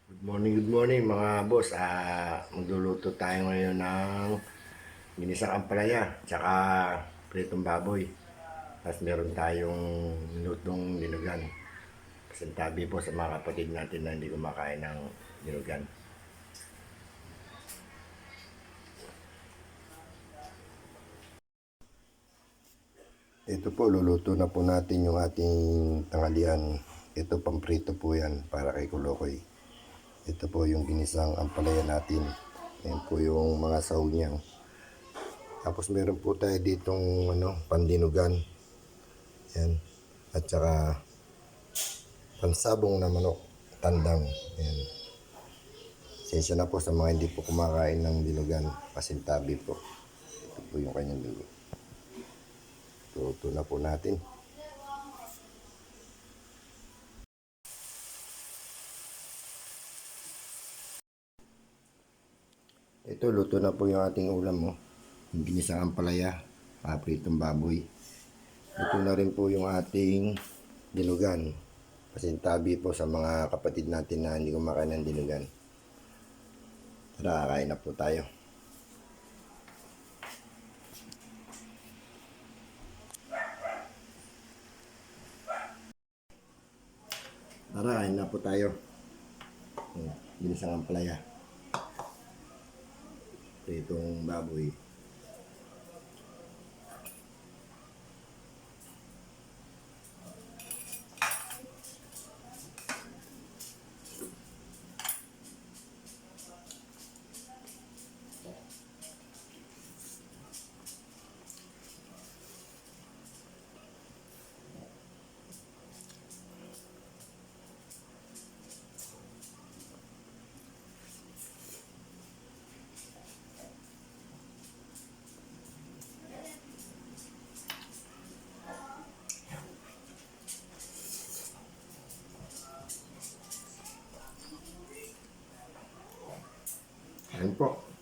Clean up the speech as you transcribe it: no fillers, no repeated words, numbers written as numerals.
Good morning mga boss. Magluluto tayo ngayon ng ginisang ampalaya, tsaka pritong baboy. Tapos meron tayong lutong dinugan. Pasintabi po sa mga kapatid natin na hindi kumakain ng dinugan. Ito po, luluto na po natin yung ating tanghalian. Ito, pamprito po yan para kay Kulokoy. Ito po yung ginisang ampalaya natin. Ayan po yung mga sahog niya. Tapos meron po tayo ditong pandinugan. Yan. At saka pansabong na manok, tandang. Yan. Sensya na po sa mga hindi po kumakain ng dinugan, pasintabi po. Ito po yung kanyang dugo. Luto na po natin. Ito, luto na po yung ating ulam mo. Yung ginisang ampalaya, pritong baboy. Luto na rin po yung ating dinugan. Pasintabi po sa mga kapatid natin na hindi kumakain ng dinugan. Tara, kain na po tayo. Tara, kain na po tayo. Ginisang ampalaya. Pritong baboy. Ayan po.